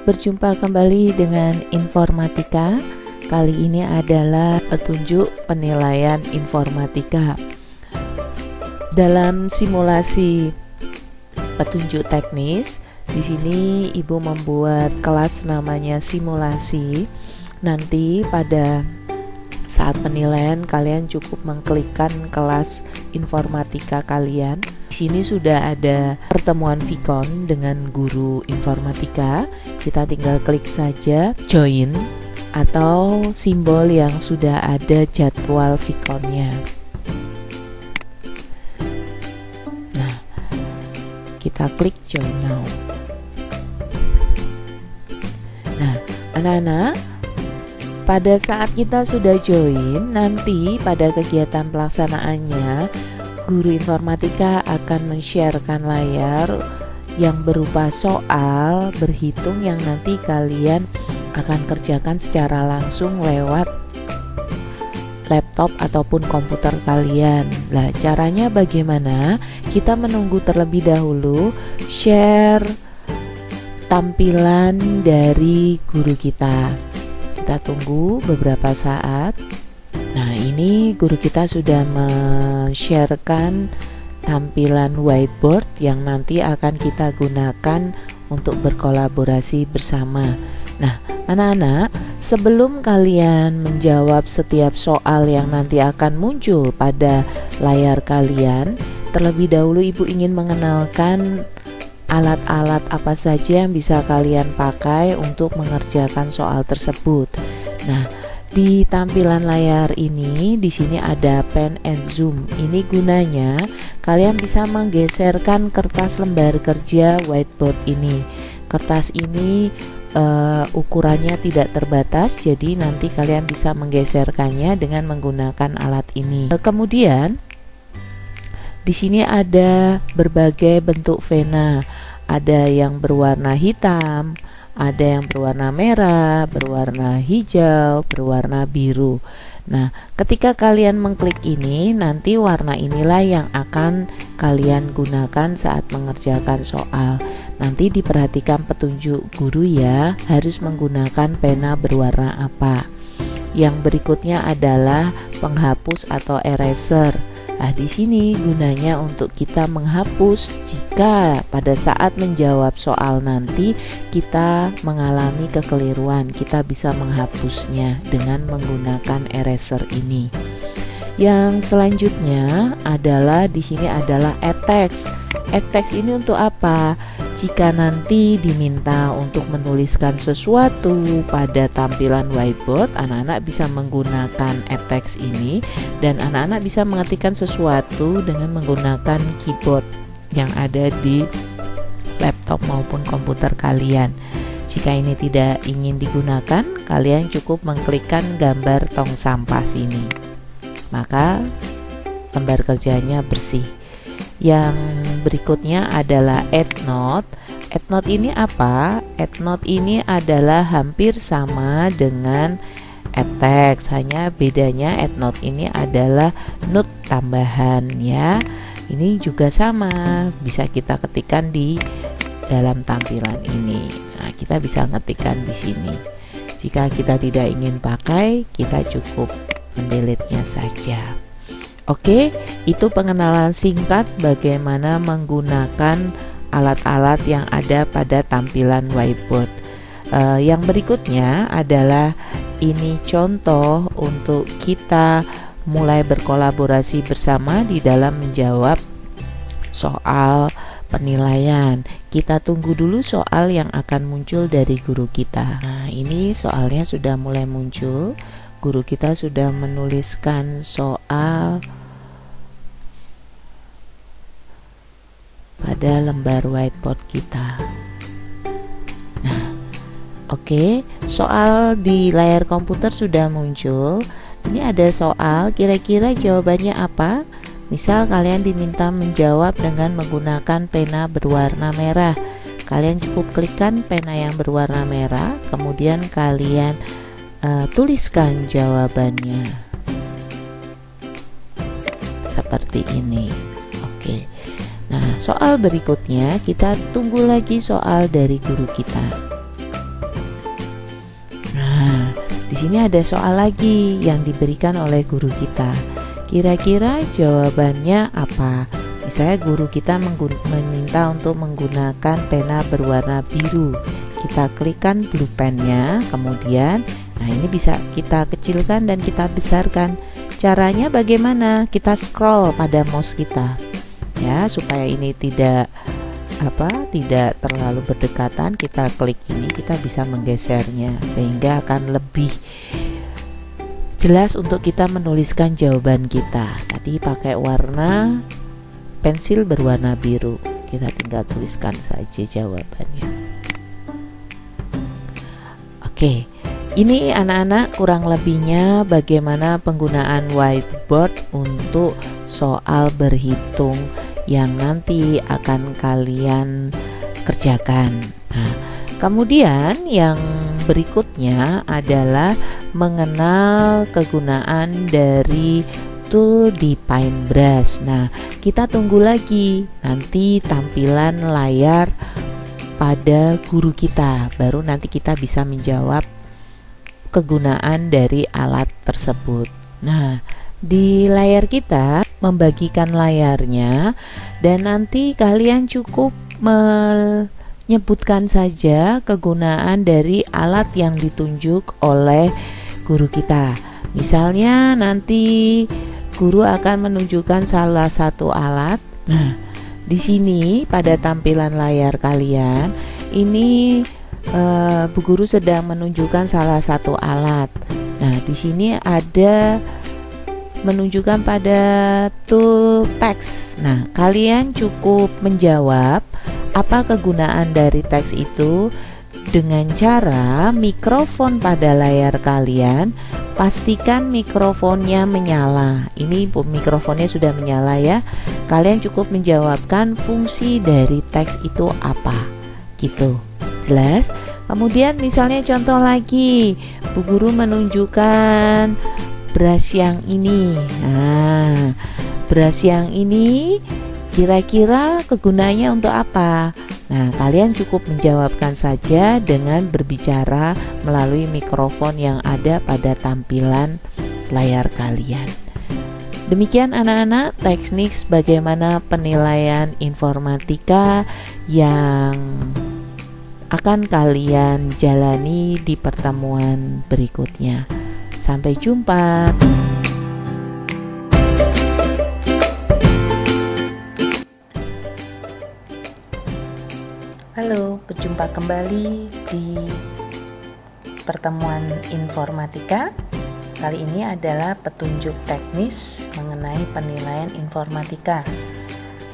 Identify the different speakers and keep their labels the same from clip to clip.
Speaker 1: Berjumpa kembali dengan informatika. Kali ini adalah petunjuk penilaian informatika. Dalam simulasi petunjuk teknis, di sini Ibu membuat kelas namanya simulasi. Nanti pada saat penilaian kalian cukup mengklikkan kelas informatika kalian. Di sini sudah ada pertemuan Vicon dengan guru informatika. Kita tinggal klik saja join atau simbol yang sudah ada jadwal Viconnya. Nah, kita klik join now. Nah, anak-anak, pada saat kita sudah join, nanti pada kegiatan pelaksanaannya guru informatika akan men-sharekan layar yang berupa soal berhitung yang nanti kalian akan kerjakan secara langsung lewat laptop ataupun komputer kalian. Nah, caranya bagaimana? Kita menunggu terlebih dahulu share tampilan dari guru kita. Kita tunggu beberapa saat. Nah, ini guru kita sudah men-sharekan tampilan whiteboard yang nanti akan kita gunakan untuk berkolaborasi bersama. Nah, anak-anak, sebelum kalian menjawab setiap soal yang nanti akan muncul pada layar kalian, terlebih dahulu Ibu ingin mengenalkan alat-alat apa saja yang bisa kalian pakai untuk mengerjakan soal tersebut. Nah, di tampilan layar ini, di sini ada pen and zoom. Ini gunanya kalian bisa menggeserkan kertas lembar kerja whiteboard ini. Kertas ini ukurannya tidak terbatas, jadi nanti kalian bisa menggeserkannya dengan menggunakan alat ini. Kemudian di sini ada berbagai bentuk pena. Ada yang berwarna hitam, ada yang berwarna merah, berwarna hijau, berwarna biru. Nah, ketika kalian mengklik ini, nanti warna inilah yang akan kalian gunakan saat mengerjakan soal. Nanti diperhatikan petunjuk guru ya, harus menggunakan pena berwarna apa. Yang berikutnya adalah penghapus atau eraser. Nah, di sini gunanya untuk kita menghapus jika pada saat menjawab soal nanti kita mengalami kekeliruan, kita bisa menghapusnya dengan menggunakan eraser ini. Yang selanjutnya adalah di sini adalah add text. Add text ini untuk apa? Jika nanti diminta untuk menuliskan sesuatu pada tampilan whiteboard, anak-anak bisa menggunakan add text ini dan anak-anak bisa mengetikkan sesuatu dengan menggunakan keyboard yang ada di laptop maupun komputer kalian. Jika ini tidak ingin digunakan, kalian cukup mengklikkan gambar tong sampah sini. Maka lembar kerjanya bersih. Yang berikutnya adalah add note. Add note ini apa? Add note ini adalah hampir sama dengan add text, hanya bedanya add note ini adalah note tambahan ya. Ini juga sama, bisa kita ketikkan di dalam tampilan ini. Nah, kita bisa ngetikkan di sini. Jika kita tidak ingin pakai, kita cukup mendelete-nya saja. Oke, itu pengenalan singkat bagaimana menggunakan alat-alat yang ada pada tampilan whiteboard. Yang berikutnya adalah ini contoh untuk kita mulai berkolaborasi bersama di dalam menjawab soal penilaian. Kita tunggu dulu soal yang akan muncul dari guru kita. Nah, ini soalnya sudah mulai muncul. Guru kita sudah menuliskan soal pada lembar whiteboard kita. Nah, oke, soal di layar komputer sudah muncul. Ini ada soal, kira-kira jawabannya apa? Misal kalian diminta menjawab dengan menggunakan pena berwarna merah. Kalian cukup klikkan pena yang berwarna merah, kemudian kalian tuliskan jawabannya seperti ini. Oke. Nah, soal berikutnya kita tunggu lagi soal dari guru kita. di sini ada soal lagi yang diberikan oleh guru kita. Kira-kira jawabannya apa? Misalnya guru kita meminta untuk menggunakan pena berwarna biru. Kita klikkan blue pen-nya, kemudian nah ini bisa kita kecilkan dan kita besarkan. Caranya bagaimana? Kita scroll pada mouse kita ya, supaya ini tidak terlalu berdekatan. Kita klik ini, kita bisa menggesernya sehingga akan lebih jelas untuk kita menuliskan jawaban kita. Tadi pakai warna pensil berwarna biru, kita tinggal tuliskan saja jawabannya. Oke, ini anak-anak kurang lebihnya bagaimana penggunaan whiteboard untuk soal berhitung yang nanti akan kalian kerjakan. Nah, kemudian yang berikutnya adalah mengenal kegunaan dari tool di Paintbrush. Nah, kita tunggu lagi nanti tampilan layar pada guru kita, baru nanti kita bisa menjawab kegunaan dari alat tersebut. Nah, di layar kita membagikan layarnya dan nanti kalian cukup menyebutkan saja kegunaan dari alat yang ditunjuk oleh guru kita. Misalnya nanti guru akan menunjukkan salah satu alat. Nah, di sini pada tampilan layar kalian ini Bu Guru sedang menunjukkan salah satu alat. Nah, di sini ada menunjukkan pada tool text. Nah, kalian cukup menjawab apa kegunaan dari teks itu dengan cara mikrofon pada layar kalian. Pastikan mikrofonnya menyala. Ini mikrofonnya sudah menyala ya. Kalian cukup menjawabkan fungsi dari teks itu apa. Gitu. Jelas? Kemudian misalnya contoh lagi, Bu Guru menunjukkan brush yang ini. Nah, brush yang ini kira-kira kegunaannya untuk apa? Nah, kalian cukup menjawabkan saja dengan berbicara melalui mikrofon yang ada pada tampilan layar kalian. Demikian anak-anak teknik bagaimana penilaian informatika yang akan kalian jalani di pertemuan berikutnya. Sampai jumpa. Halo, berjumpa kembali di pertemuan informatika. Kali ini adalah petunjuk teknis mengenai penilaian informatika.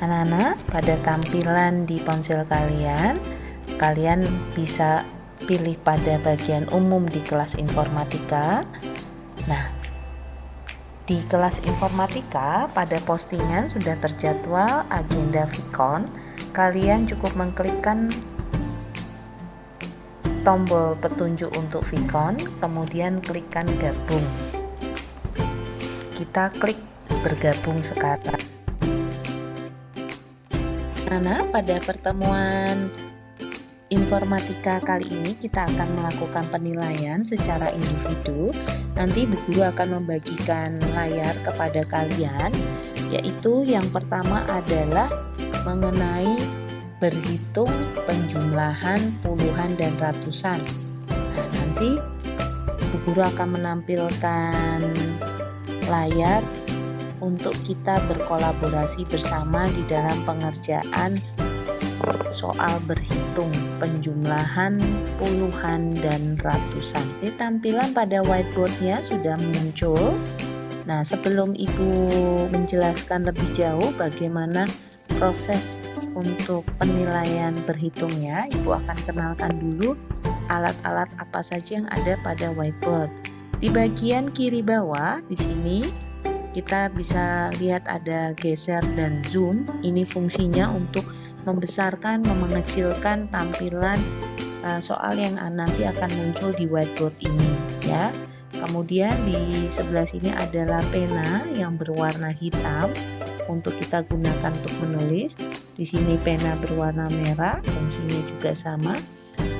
Speaker 1: Anak-anak, pada tampilan di ponsel kalian bisa pilih pada bagian umum di kelas informatika. Nah, di kelas informatika pada postingan sudah terjadwal agenda Vicon. Kalian cukup mengklikkan tombol petunjuk untuk Vicon, kemudian klikkan gabung. Kita klik bergabung sekarang. Nah, pada pertemuan informatika kali ini kita akan melakukan penilaian secara individu. Nanti Bu Guru akan membagikan layar kepada kalian, yaitu yang pertama adalah mengenai berhitung penjumlahan puluhan dan ratusan. Nah, nanti Bu Guru akan menampilkan layar untuk kita berkolaborasi bersama di dalam pengerjaan soal berhitung penjumlahan puluhan dan ratusan. Ini tampilan pada whiteboardnya sudah muncul. Nah, sebelum Ibu menjelaskan lebih jauh bagaimana proses untuk penilaian berhitungnya, Ibu akan kenalkan dulu alat-alat apa saja yang ada pada whiteboard. Di bagian kiri bawah di sini kita bisa lihat ada geser dan zoom. Ini fungsinya untuk membesarkan, mengecilkan tampilan soal yang nanti akan muncul di whiteboard ini ya. Kemudian di sebelah sini adalah pena yang berwarna hitam untuk kita gunakan untuk menulis. Di sini pena berwarna merah, fungsinya juga sama.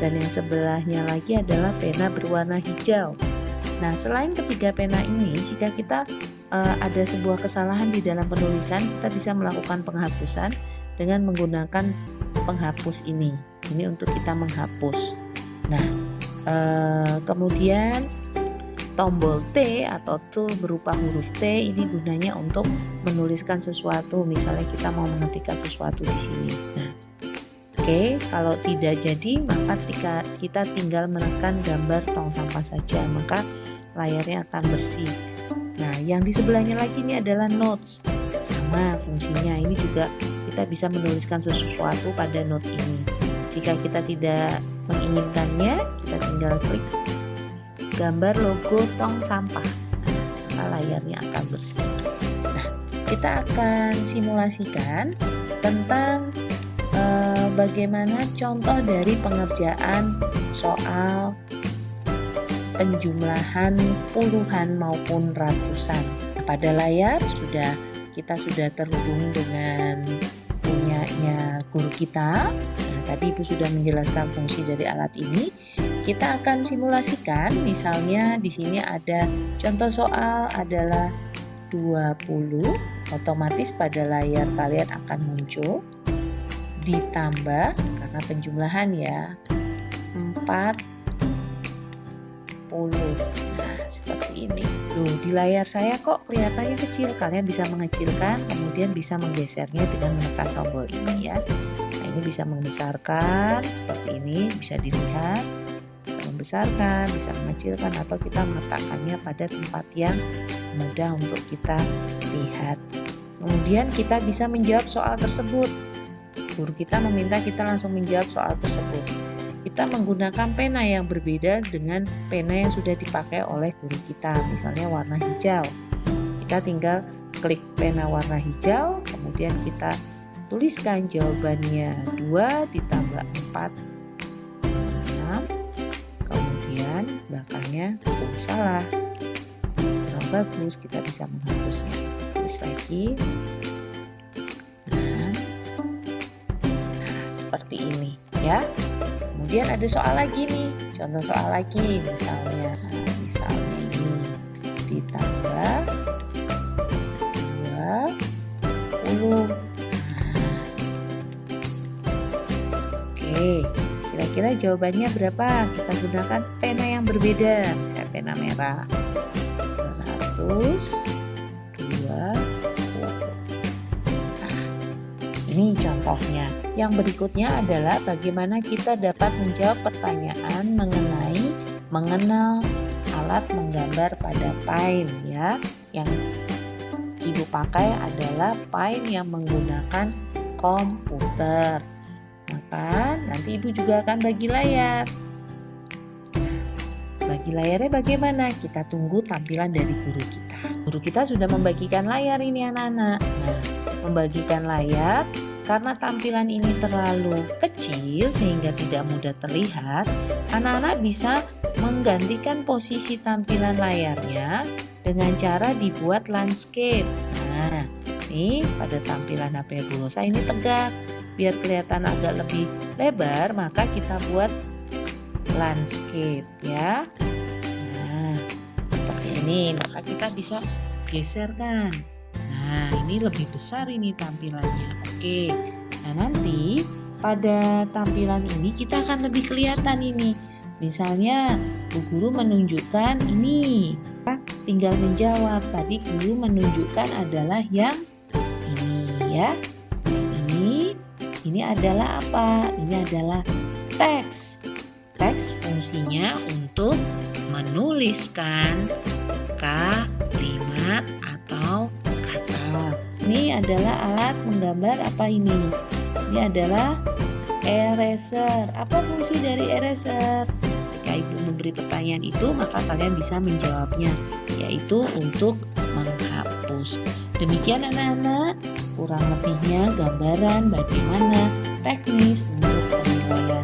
Speaker 1: Dan yang sebelahnya lagi adalah pena berwarna hijau. Nah, selain ketiga pena ini, jika kita ada sebuah kesalahan di dalam penulisan, kita bisa melakukan penghapusan dengan menggunakan penghapus ini. Ini untuk kita menghapus. Nah, kemudian tombol T atau tool berupa huruf T ini gunanya untuk menuliskan sesuatu. Misalnya kita mau mengetikkan sesuatu di sini. Nah, oke, kalau tidak jadi maka kita tinggal menekan gambar tong sampah saja, maka layarnya akan bersih. Nah, yang di sebelahnya lagi ini adalah notes. Sama fungsinya, ini juga kita bisa menuliskan sesuatu pada note ini. Jika kita tidak menginginkannya, kita tinggal klik gambar logo tong sampah, maka layarnya akan bersih. Nah, kita akan simulasikan tentang bagaimana contoh dari pengerjaan soal penjumlahan puluhan maupun ratusan. Pada layar kita sudah terhubung dengan punyanya guru kita. Nah, tadi Ibu sudah menjelaskan fungsi dari alat ini. Kita akan simulasikan, misalnya di sini ada contoh soal adalah 20, otomatis pada layar kalian akan muncul ditambah karena penjumlahan ya 40. Nah, seperti ini. Loh, di layar saya kok kelihatannya kecil. Kalian bisa mengecilkan, kemudian bisa menggesernya dengan menekan tombol ini ya. Nah, ini bisa membesarkan seperti ini, bisa dilihat. Bisa membesarkan, bisa mengecilkan, atau kita meletakkannya pada tempat yang mudah untuk kita lihat. Kemudian kita bisa menjawab soal tersebut. Guru kita meminta kita langsung menjawab soal tersebut. Kita menggunakan pena yang berbeda dengan pena yang sudah dipakai oleh guru kita, misalnya warna hijau. Kita tinggal klik pena warna hijau, kemudian kita tuliskan jawabannya 2 ditambah 4, 6. Kemudian belakangnya salah, kurang bagus, kita bisa menghapusnya. Tulis lagi. Nah, seperti ini ya. Kemudian ada soal lagi nih, contoh soal lagi misalnya ini ditambah 20. Oke, kira-kira jawabannya berapa? Kita gunakan pena yang berbeda, misalnya pena merah. 120. Nah, ini contohnya. Yang berikutnya adalah bagaimana kita dapat menjawab pertanyaan mengenal alat menggambar pada Paint ya. Yang Ibu pakai adalah Paint yang menggunakan komputer. Maka nanti Ibu juga akan bagi layar. Bagi layarnya bagaimana? Kita tunggu tampilan dari guru kita. Guru kita sudah membagikan layar ini anak-anak. Nah, membagikan layar karena tampilan ini terlalu kecil sehingga tidak mudah terlihat, anak-anak bisa menggantikan posisi tampilan layarnya dengan cara dibuat landscape. Nah, ini pada tampilan HP Bulosa ini tegak. Biar kelihatan agak lebih lebar, maka kita buat landscape ya. Nah, seperti ini, maka kita bisa geserkan. Nah, ini lebih besar ini tampilannya. Oke. Nah, nanti pada tampilan ini kita akan lebih kelihatan ini. Misalnya, Bu Guru menunjukkan ini. Tinggal menjawab. Tadi Guru menunjukkan adalah yang ini ya. Ini adalah apa? Ini adalah teks. Teks fungsinya untuk menuliskan kalimat atau kata. Ini adalah alat menggambar apa ini? Ini adalah eraser. Apa fungsi dari eraser? Ketika Ibu memberi pertanyaan itu, maka kalian bisa menjawabnya, yaitu untuk menghapus. Demikian anak-anak, kurang lebihnya gambaran bagaimana teknis untuk penilaian